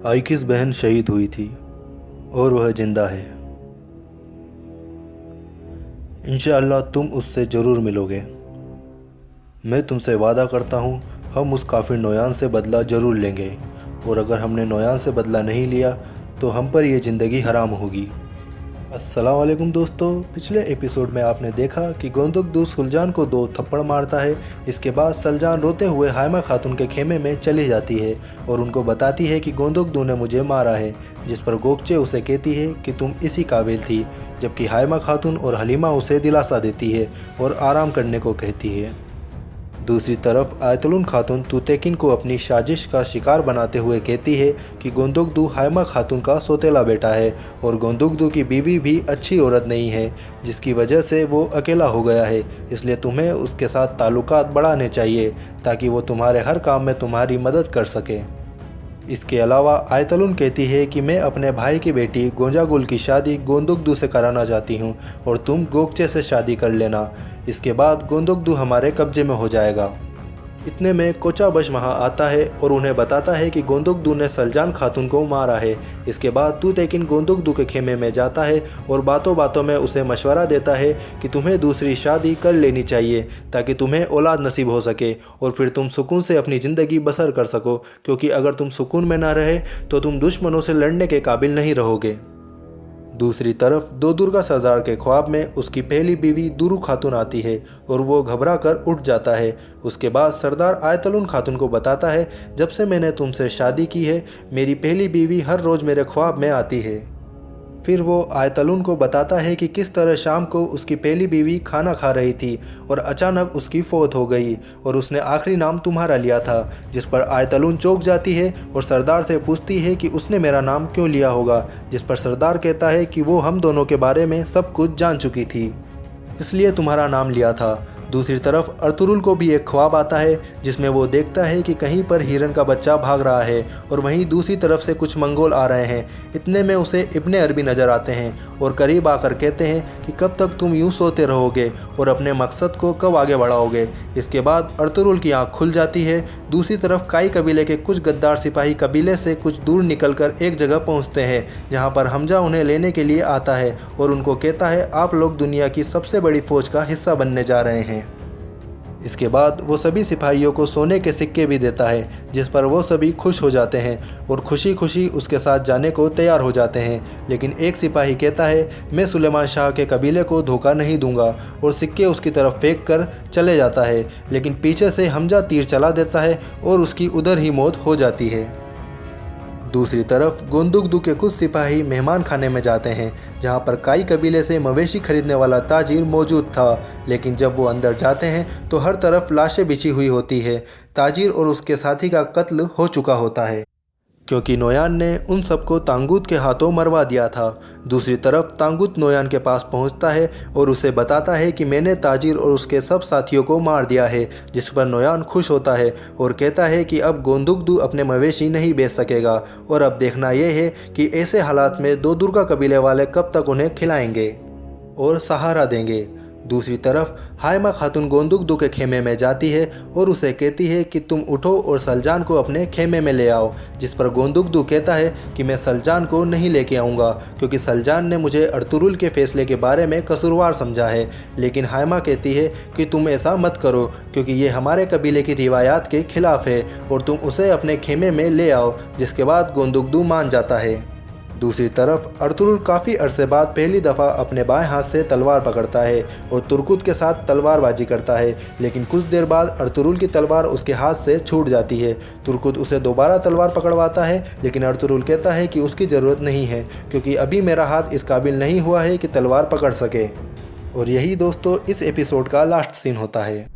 आइकिस बहन शहीद हुई थी और वह जिंदा है। इंशाअल्लाह तुम उससे ज़रूर मिलोगे। मैं तुमसे वादा करता हूँ हम उस काफिर नोयान से बदला ज़रूर लेंगे, और अगर हमने नोयान से बदला नहीं लिया तो हम पर यह ज़िंदगी हराम होगी। अस्सलाम वालेकुम दोस्तों, पिछले एपिसोड में आपने देखा कि गोंदुकदू सुलजान को 2 थप्पड़ मारता है। इसके बाद सलजान रोते हुए हाइमा खातून के खेमे में चली जाती है और उनको बताती है कि गोंदुकदू ने मुझे मारा है, जिस पर गोकचे उसे कहती है कि तुम इसी काबिल थी, जबकि हाइमा खातून और हलीमा उसे दिलासा देती है और आराम करने को कहती है। दूसरी तरफ आयतुल खातून तुतेकिन को अपनी साजिश का शिकार बनाते हुए कहती है कि गोंदुकदू हाइमा खातून का सौतेला बेटा है और गोंदुकदू की बीवी भी अच्छी औरत नहीं है, जिसकी वजह से वो अकेला हो गया है, इसलिए तुम्हें उसके साथ ताल्लुकात बढ़ाने चाहिए ताकि वो तुम्हारे हर काम में तुम्हारी मदद कर सके। इसके अलावा आयतुल कहती है कि मैं अपने भाई की बेटी गोंजागुल की शादी गोंदुकदू से कराना चाहती हूँ और तुम गोकचे से शादी कर लेना। इसके बाद गोंदुकदू हमारे कब्जे में हो जाएगा। इतने में कोचाबश वहाँ आता है और उन्हें बताता है कि गोंदुकदू ने सलजान खातून को मारा है। इसके बाद तुतेकिन गोंदुकदू के खेमे में जाता है और बातों बातों में उसे मशवरा देता है कि तुम्हें दूसरी शादी कर लेनी चाहिए ताकि तुम्हें औलाद नसीब हो सके और फिर तुम सुकून से अपनी ज़िंदगी बसर कर सको, क्योंकि अगर तुम सुकून में ना रहे तो तुम दुश्मनों से लड़ने के काबिल नहीं रहोगे। दूसरी तरफ दोदुर्गा सरदार के ख्वाब में उसकी पहली बीवी दुरू खातून आती है और वो घबरा कर उठ जाता है। उसके बाद सरदार आयतुल खातून को बताता है, जब से मैंने तुमसे शादी की है मेरी पहली बीवी हर रोज़ मेरे ख्वाब में आती है। फिर वो आयतुल को बताता है कि किस तरह शाम को उसकी पहली बीवी खाना खा रही थी और अचानक उसकी फौत हो गई और उसने आखिरी नाम तुम्हारा लिया था, जिस पर आयतुल चौंक जाती है और सरदार से पूछती है कि उसने मेरा नाम क्यों लिया होगा, जिस पर सरदार कहता है कि वो हम दोनों के बारे में सब कुछ जान चुकी थी, इसलिए तुम्हारा नाम लिया था। दूसरी तरफ अर्तुरुल को भी एक ख्वाब आता है जिसमें वो देखता है कि कहीं पर हिरन का बच्चा भाग रहा है और वहीं दूसरी तरफ से कुछ मंगोल आ रहे हैं। इतने में उसे इब्ने अरबी नज़र आते हैं और करीब आकर कहते हैं कि कब तक तुम यूं सोते रहोगे और अपने मकसद को कब आगे बढ़ाओगे। इसके बाद अर्तुरुल की आँख खुल जाती है। दूसरी तरफ काई कबीले के कुछ गद्दार सिपाही कबीले से कुछ दूर निकलकर एक जगह पहुँचते हैं जहाँ पर हमजा उन्हें लेने के लिए आता है और उनको कहता है आप लोग दुनिया की सबसे बड़ी फ़ौज का हिस्सा बनने जा रहे हैं। इसके बाद वो सभी सिपाहियों को सोने के सिक्के भी देता है, जिस पर वो सभी खुश हो जाते हैं और खुशी खुशी उसके साथ जाने को तैयार हो जाते हैं। लेकिन एक सिपाही कहता है मैं सुलेमान शाह के कबीले को धोखा नहीं दूंगा और सिक्के उसकी तरफ फेंक कर चले जाता है, लेकिन पीछे से हमजा तीर चला देता है और उसकी उधर ही मौत हो जाती है। दूसरी तरफ गोंदुकदू के कुछ सिपाही मेहमान खाने में जाते हैं जहां पर काई कबीले से मवेशी खरीदने वाला ताजिर मौजूद था, लेकिन जब वो अंदर जाते हैं तो हर तरफ लाशें बिछी हुई होती है। ताजिर और उसके साथी का कत्ल हो चुका होता है क्योंकि नोयान ने उन सबको तांगूत के हाथों मरवा दिया था। दूसरी तरफ तांगूत नोयान के पास पहुंचता है और उसे बताता है कि मैंने ताजिर और उसके सब साथियों को मार दिया है, जिस पर नोयान खुश होता है और कहता है कि अब गोंदुकदू अपने मवेशी नहीं बेच सकेगा और अब देखना यह है कि ऐसे हालात में दोदुर्गा कबीले वाले कब तक उन्हें खिलाएंगे और सहारा देंगे। दूसरी तरफ हाइमा खातून गोंदुकदू के खेमे में जाती है और उसे कहती है कि तुम उठो और सलजान को अपने खेमे में ले आओ, जिस पर गोंदुकदू कहता है कि मैं सलजान को नहीं लेके आऊँगा क्योंकि सलजान ने मुझे अर्तुरुल के फैसले के बारे में कसूरवार समझा है। लेकिन हाइमा कहती है कि तुम ऐसा मत करो क्योंकि ये हमारे कबीले की रिवायात के खिलाफ है और तुम उसे अपने खेमे में ले आओ, जिसके बाद गोंदुकदू मान जाता है। दूसरी तरफ अर्तुरुल काफ़ी अरसे बाद पहली दफ़ा अपने बाएं हाथ से तलवार पकड़ता है और तुर्कुत के साथ तलवारबाजी करता है, लेकिन कुछ देर बाद अर्तुरुल की तलवार उसके हाथ से छूट जाती है। तुर्कुत उसे दोबारा तलवार पकड़वाता है, लेकिन अर्तुरुल कहता है कि उसकी ज़रूरत नहीं है क्योंकि अभी मेरा हाथ इस काबिल नहीं हुआ है कि तलवार पकड़ सके। और यही दोस्तों इस एपिसोड का लास्ट सीन होता है।